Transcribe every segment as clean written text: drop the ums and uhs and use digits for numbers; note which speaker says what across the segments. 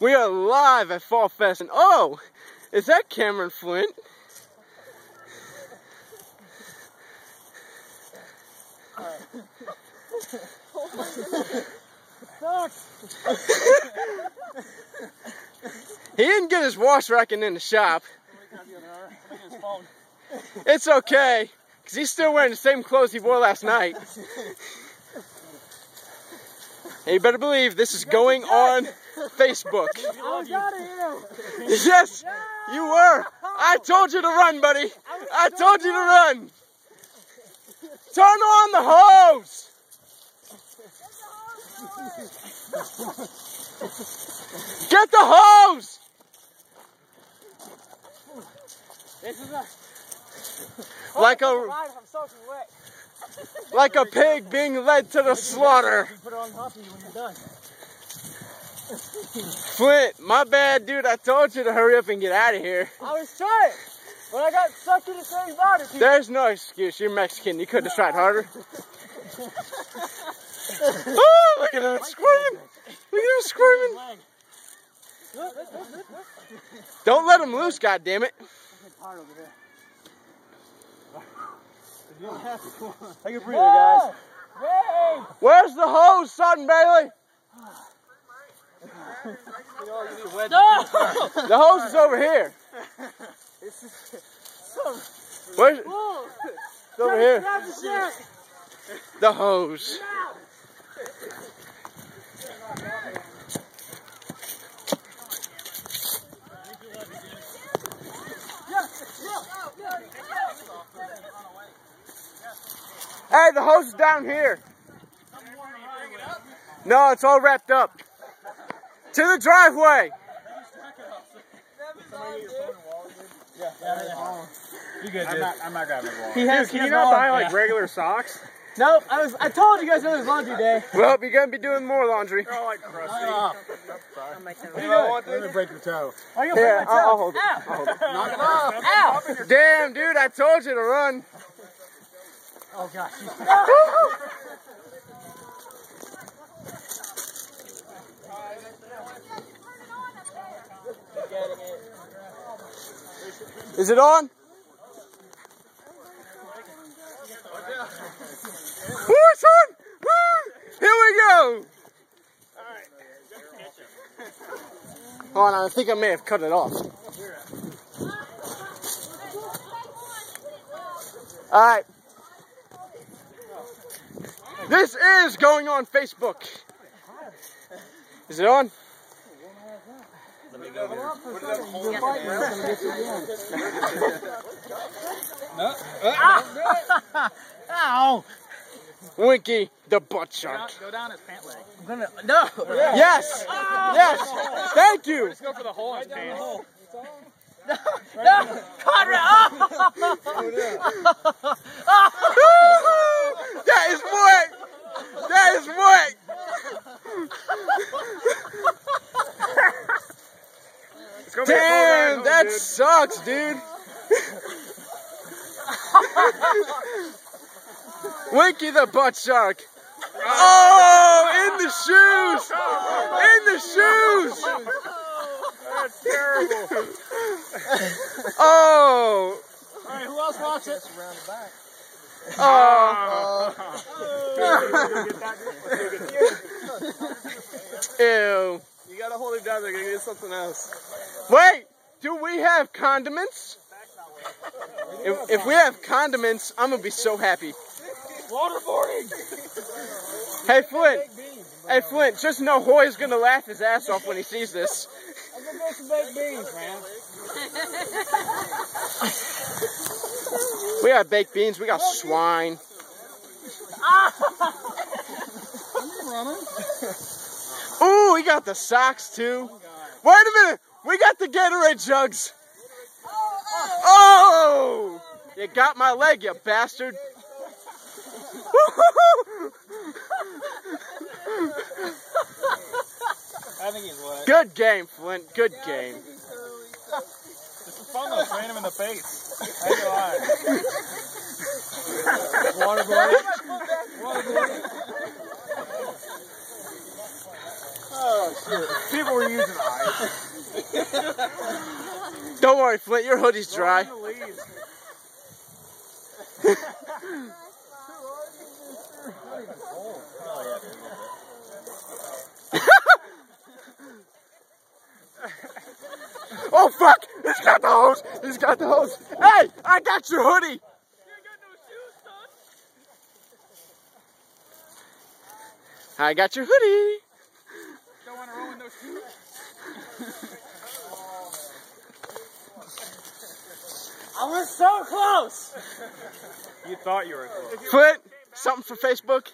Speaker 1: We are live at Fall Fest, and oh, is that Cameron Flint? He didn't get his wash racking in the shop. It's okay, because he's still wearing the same clothes he wore last night. And you better believe this is going on Facebook.
Speaker 2: I was out of here.
Speaker 1: Yes, you were. I told you to run, buddy. I told you to run. Turn on the hose. Get the hose.
Speaker 2: This is a...
Speaker 1: Like a pig being led to the slaughter.
Speaker 2: Put it on top of you when you're done.
Speaker 1: Flint, my bad, dude. I told you to hurry up and get out of here.
Speaker 2: I was trying, but I got stuck in the same body.
Speaker 1: There's no excuse. You're Mexican. You couldn't have tried harder. Oh, look at him squirming. Look at him squirming. Don't let him loose, goddammit.
Speaker 2: Take a breather, guys.
Speaker 1: Where's the hose, Sutton Bailey?
Speaker 2: No!
Speaker 1: The hose is over here. Where's it? It's over here. The hose. Hey, the hose is down here. No, it's all wrapped up. To the driveway.
Speaker 2: You good, dude? I'm not grabbing the ball.
Speaker 1: Can you not buy like regular socks?
Speaker 2: Nope, I told you guys it was laundry day.
Speaker 1: Well, you're gonna be doing more laundry.
Speaker 3: They're all like crusty.
Speaker 2: Let me break your toe.
Speaker 1: Yeah, I'll hold it. I'll hold it.
Speaker 2: Knock it off. Ow!
Speaker 1: Damn, dude, I told you to run.
Speaker 2: Oh, gosh.
Speaker 1: Is it on? Woo, it's on! Woo! Here we go! Hold on, I think I may have cut it off. Alright. This is going on Facebook. Is it on?
Speaker 3: Let me go there.
Speaker 2: Ow!
Speaker 1: Winky, the butt shark.
Speaker 3: Go down his pant leg.
Speaker 2: I'm gonna... No!
Speaker 1: Yes! Yes! Thank you!
Speaker 3: Just go for the hole in his pants.
Speaker 2: No! Conrad!
Speaker 1: That is wet! That is wet! Damn, that sucks, dude. Winky the butt shark. Oh, in the shoes! In the shoes!
Speaker 3: That's terrible.
Speaker 1: Oh!
Speaker 3: Alright, who else wants it?
Speaker 1: Oh! Ew.
Speaker 3: You gotta hold it down, they're gonna get something else.
Speaker 1: Wait! Do we have condiments? If we have condiments, I'm gonna be so happy.
Speaker 3: Waterboarding!
Speaker 1: Hey Flint! Hey Flint, just know Hoy's gonna laugh his ass off when he sees this.
Speaker 2: I'm gonna make some baked beans, man.
Speaker 1: We got baked beans, we got swine. Ooh, we got the socks too. Wait a minute, we got the Gatorade jugs. Oh! You got my leg, you bastard.
Speaker 3: I think he's wet.
Speaker 1: Good game, Flint, good game.
Speaker 3: This is fun though, spraying him in the face. I ain't gonna lie. Waterboarding. Waterboarding. Oh, People were using ice.
Speaker 1: Don't worry, Flint, your hoodie's dry. Oh fuck! He's got the hose! He's got the hose! Hey! I got your hoodie! I got your hoodie!
Speaker 3: Don't want to ruin those shoes.
Speaker 2: I was so close.
Speaker 3: You thought you were close.
Speaker 1: Flint, something for Facebook?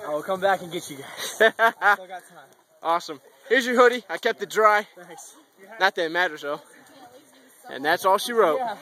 Speaker 2: I will come back and get you guys. Still got time.
Speaker 1: Awesome. Here's your hoodie. I kept it dry.
Speaker 2: Thanks.
Speaker 1: Not that it matters though. And that's all she wrote.
Speaker 2: Yeah.